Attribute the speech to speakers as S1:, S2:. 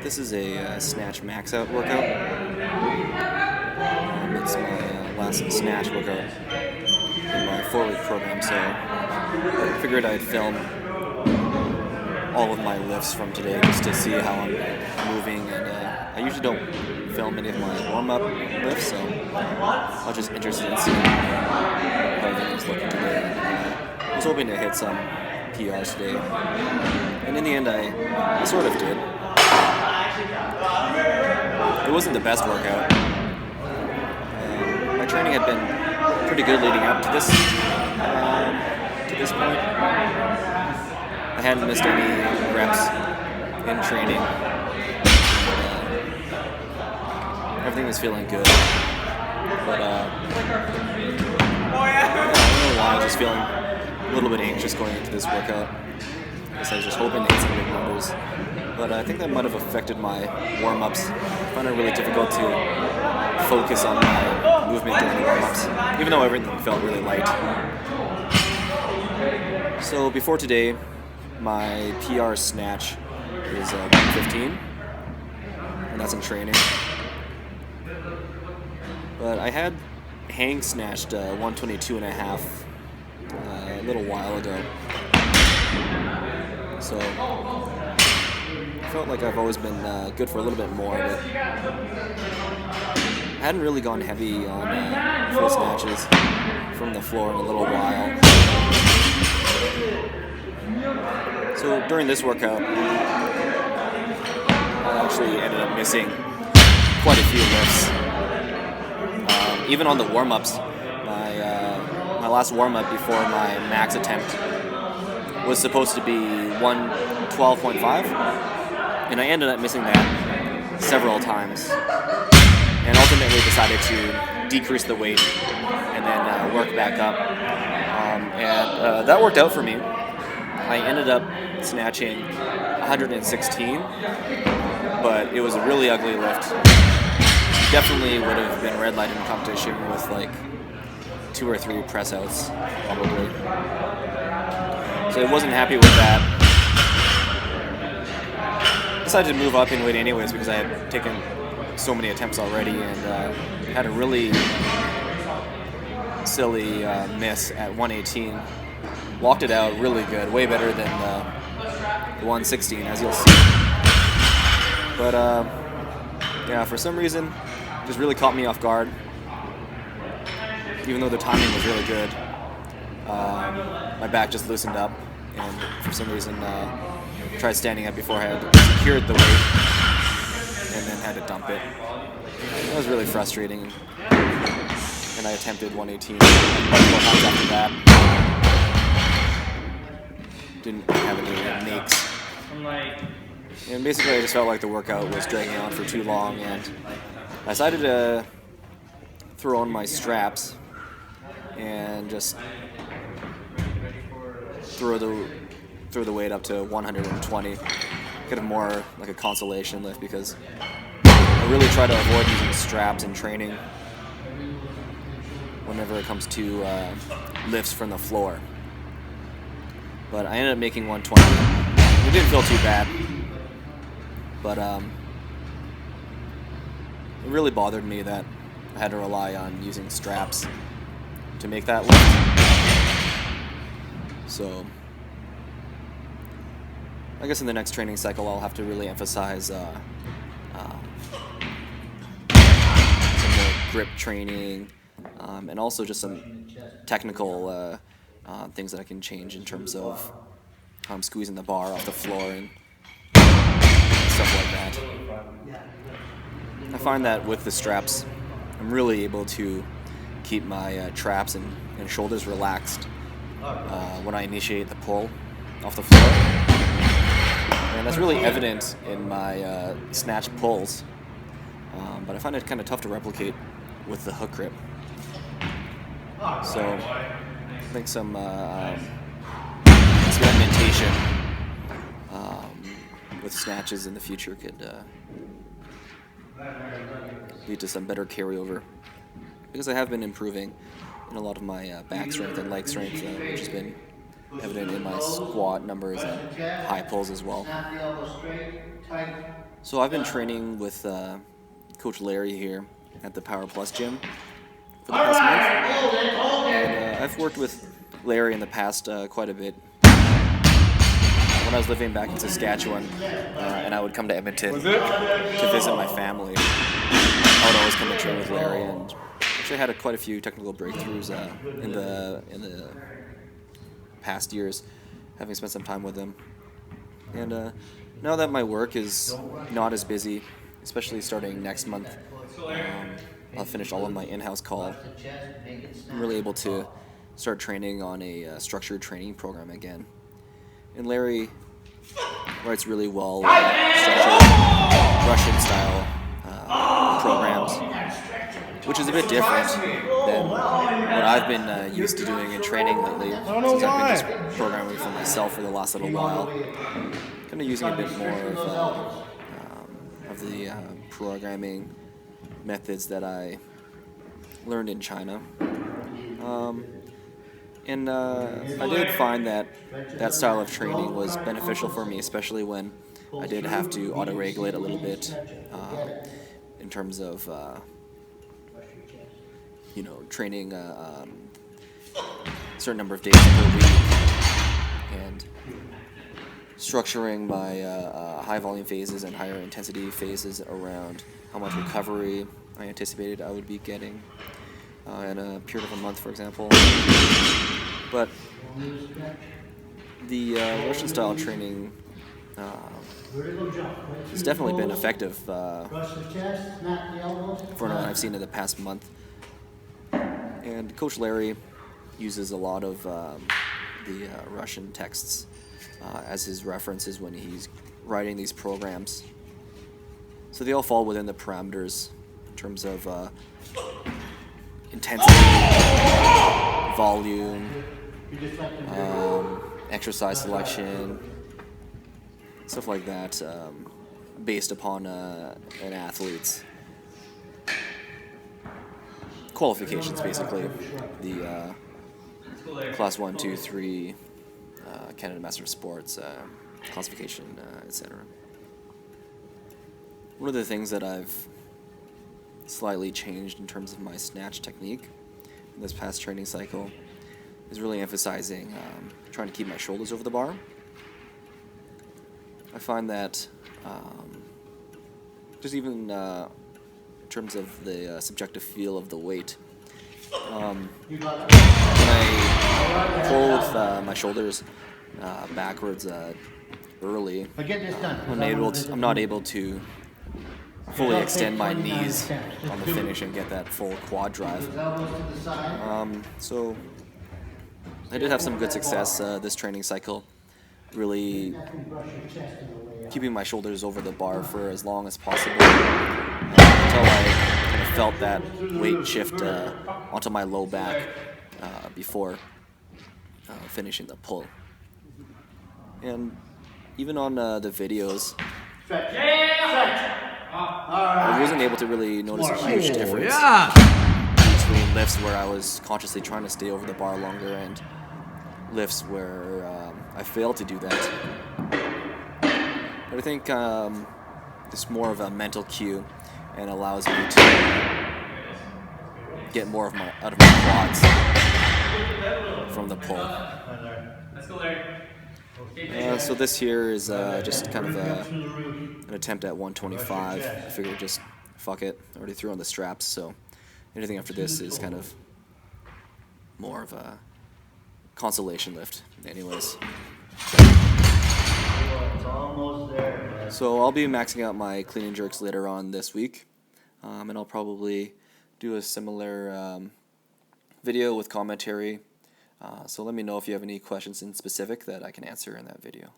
S1: This is a Snatch Max Out workout. It's my last Snatch workout in my 4-week program, so I figured I'd film all of my lifts from today just to see how I'm moving. And I usually don't film any of my warm-up lifts, so I was just interested in seeing how everything's looking today. I was hoping to hit some PRs today, and in the end I sort of did. It wasn't the best workout. My training had been pretty good leading up to this point. I hadn't missed any reps in training. Everything was feeling good, but I don't know why I was just feeling a little bit anxious going into this workout. I guess I was just hoping to hit some big numbers, but I think that might have affected my warm-ups. I found it really difficult to focus on my movement during the warm-ups, even though everything felt really light. So before today, my PR snatch is 115, and that's in training. But I had hang snatched 122.5 a little while ago. So I felt like I've always been good for a little bit more, but I hadn't really gone heavy on full snatches from the floor in a little while. So during this workout, I actually ended up missing quite a few lifts. Even on the warm-ups, my last warm-up before my max attempt was supposed to be 112.5, and I ended up missing that several times, and ultimately decided to decrease the weight and then work back up, and that worked out for me. I ended up snatching 116, but it was a really ugly lift. Definitely would have been red light in competition with like 2 or 3 press outs, probably. So I wasn't happy with that. Decided to move up in weight anyways because I had taken so many attempts already, and had a really silly miss at 118. Walked it out really good, way better than the 116, as you'll see. But yeah, for some reason, it just really caught me off guard. Even though the timing was really good, my back just loosened up, and for some reason tried standing up before I had secured the weight, and then had to dump it. That was really frustrating, and I attempted 118 multiple times after that. Didn't have any makes. And basically I just felt like the workout was dragging on for too long, and I decided to throw on my straps and just throw the weight up to 120. Kind of more like a consolation lift, because I really try to avoid using straps in training whenever it comes to lifts from the floor. But I ended up making 120. It didn't feel too bad, but it really bothered me that I had to rely on using straps to make that lift. So I guess in the next training cycle I'll have to really emphasize some more grip training, and also just some technical things that I can change in terms of squeezing the bar off the floor and stuff like that. I find that with the straps, I'm really able to keep my traps and shoulders relaxed when I initiate the pull off the floor. And that's really evident in my snatch pulls, but I find it kind of tough to replicate with the hook grip. So I think some experimentation with snatches in the future could lead to some better carryover, because I have been improving in a lot of my back strength and leg strength, which has been evident in my squat numbers and high pulls as well. So I've been training with Coach Larry here at the Power Plus gym for the past month, and I've worked with Larry in the past quite a bit. When I was living back in Saskatchewan, and I would come to Edmonton to visit my family, I would always come to train with Larry, and actually had quite a few technical breakthroughs in the past years, having spent some time with him. And now that my work is not as busy, especially starting next month, I'll finish all of my in-house call. I'm really able to start training on a structured training program again. And Larry writes really well structured Russian-style programs, which is a bit different than what I've been used to doing in training lately, since I've been just programming for myself for the last little while. Kind of using a bit more of the programming methods that I learned in China. And I did find that that style of training was beneficial for me, especially when I did have to auto-regulate a little bit in terms of training a certain number of days per week and structuring my high volume phases and higher intensity phases around how much recovery I anticipated I would be getting in a period of a month, for example. But the Russian style training has definitely been effective for what I've seen in the past month. And Coach Larry uses a lot of the Russian texts as his references when he's writing these programs. So they all fall within the parameters in terms of intensity, volume, exercise selection, stuff like that, based upon an athlete's qualifications, basically. The Class 1, 2, 3, Canada Master of Sports, classification, etc. One of the things that I've slightly changed in terms of my snatch technique in this past training cycle is really emphasizing trying to keep my shoulders over the bar. I find that just even in terms of the subjective feel of the weight, when I pull with my shoulders backwards early, I'm not able to fully extend my knees on the finish and get that full quad drive. So I did have some good success this training cycle, really keeping my shoulders over the bar for as long as possible until I kind of felt that weight shift onto my low back before finishing the pull. And even on the videos, I wasn't able to really notice a huge difference between lifts where I was consciously trying to stay over the bar longer and lifts where I failed to do that. But I think it's more of a mental cue and allows me to get more of out of my quads from the pull. So this here is just kind of an attempt at 125. I figured just fuck it. I already threw on the straps, so anything after this is kind of more of a consolation lift anyways. So I'll be maxing out my clean and jerks later on this week, and I'll probably do a similar video with commentary. So let me know if you have any questions in specific that I can answer in that video.